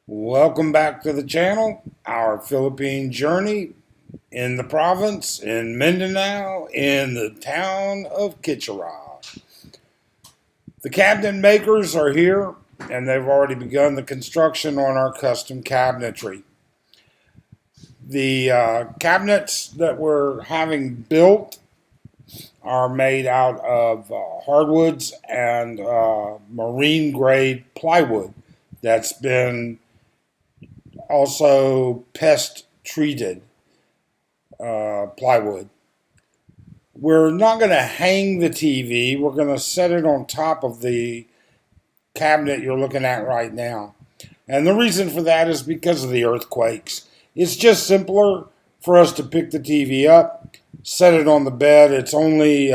Welcome back to the channel, our Philippine journey in the province, in Mindanao, in the town of Kitchener. The cabinet makers are here and they've already begun the construction on our custom cabinetry. The cabinets that we're having built are made out of hardwoods and marine grade plywood that's been also pest treated plywood. We're not going to hang the TV. We're going to set it on top of the cabinet you're looking at right now. And the reason for that is because of the earthquakes. It's just simpler for us to pick the TV up, set it on the bed. It's only,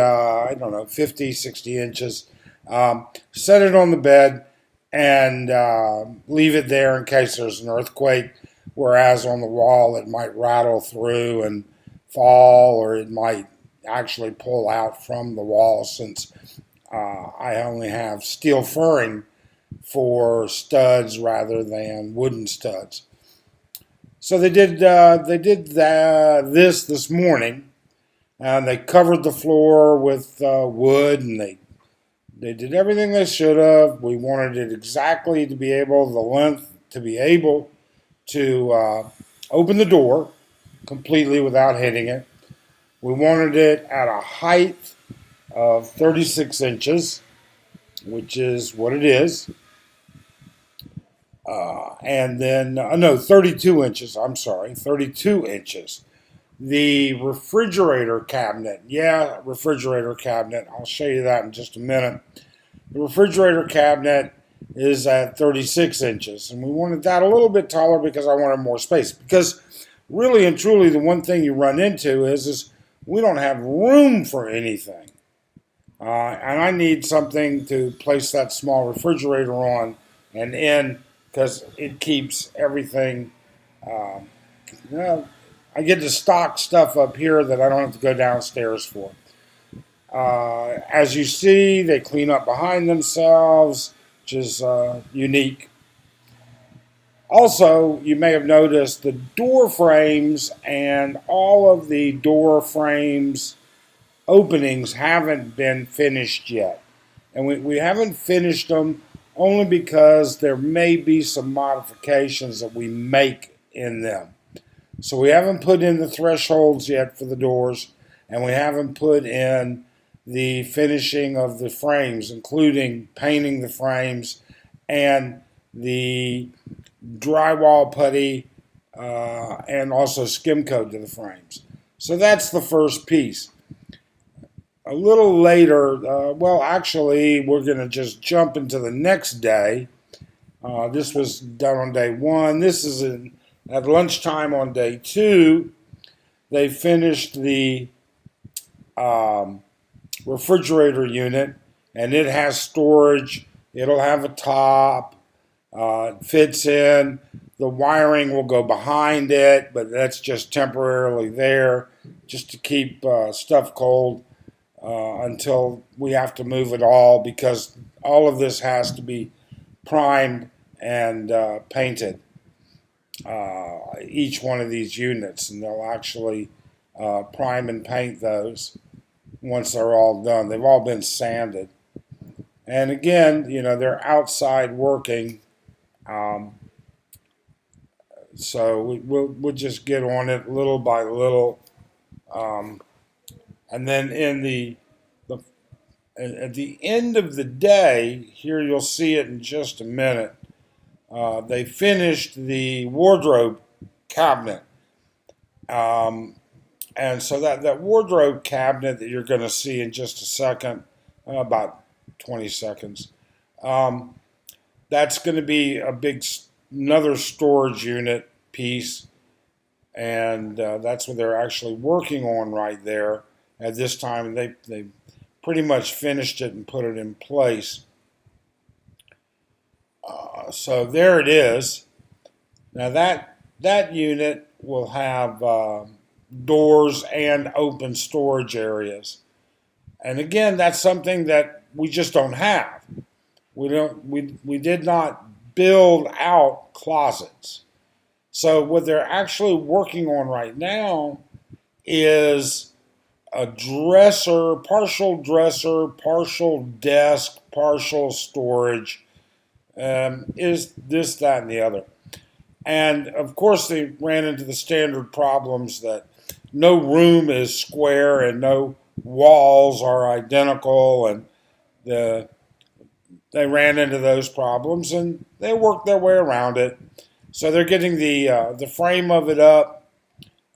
50, 60 inches. Set it on the bed and leave it there in case there's an earthquake. Whereas on the wall, it might rattle through and fall, or it might actually pull out from the wall, since I only have steel furring for studs rather than wooden studs. So they did this morning, and they covered the floor with wood, and they did everything they should have. We wanted it exactly to be able, the length to be able to open the door completely without hitting it. We wanted it at a height of 36 inches, which is what it is. And then, no, 32 inches. I'm sorry, 32 inches. The refrigerator cabinet, refrigerator cabinet. I'll show you that in just a minute. The refrigerator cabinet is at 36 inches, and we wanted that a little bit taller because I wanted more space. Because really and truly, the one thing you run into is we don't have room for anything. And I need something to place that small refrigerator on and in, because it keeps everything. I get to stock stuff up here that I don't have to go downstairs for. As you see, they clean up behind themselves, which is unique. Also, you may have noticed the door frames and all of the door frames openings haven't been finished yet. And we haven't finished them only because there may be some modifications that we make in them. So we haven't put in the thresholds yet for the doors, and we haven't put in the finishing of the frames, including painting the frames and the drywall putty and also skim coat to the frames. So that's the first piece. A little later, actually, we're going to just jump into the next day. This was done on day one. This is at lunchtime on day two. They finished the refrigerator unit, and it has storage. It'll have a top. It fits in. The wiring will go behind it, but that's just temporarily there, just to keep stuff cold until we have to move it all, because all of this has to be primed and painted. Each one of these units, and they'll actually prime and paint those once they're all done. They've all been sanded. And again, they're outside working. So we'll just get on it little by little. And then at the end of the day, here you'll see it in just a minute, they finished the wardrobe cabinet. And so that wardrobe cabinet that you're going to see in just a second, about 20 seconds, that's going to be another storage unit piece. And that's what they're actually working on right there. At this time, they pretty much finished it and put it in place. So there it is. Now that unit will have doors and open storage areas. And again, that's something that we just don't have. We did not build out closets. So what they're actually working on right now is a dresser, partial desk, partial storage, is this, that, and the other. And of course, they ran into the standard problems that no room is square and no walls are identical, and they ran into those problems and they worked their way around it. So they're getting the frame of it up,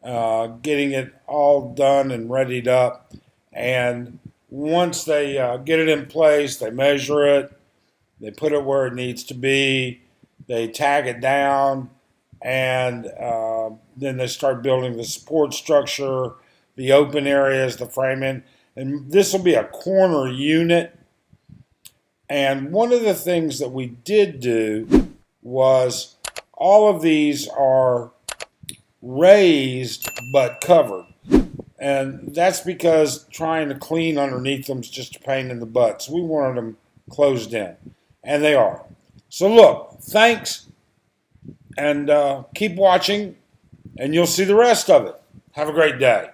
getting it all done and readied up, and once they get it in place, they measure it, they put it where it needs to be, they tag it down, and then they start building the support structure, the open areas, the framing, and this will be a corner unit. And one of the things that we did do was all of these are raised but covered. And that's because trying to clean underneath them is just a pain in the butt. So we wanted them closed in. And they are. So look, thanks. And keep watching, and you'll see the rest of it. Have a great day.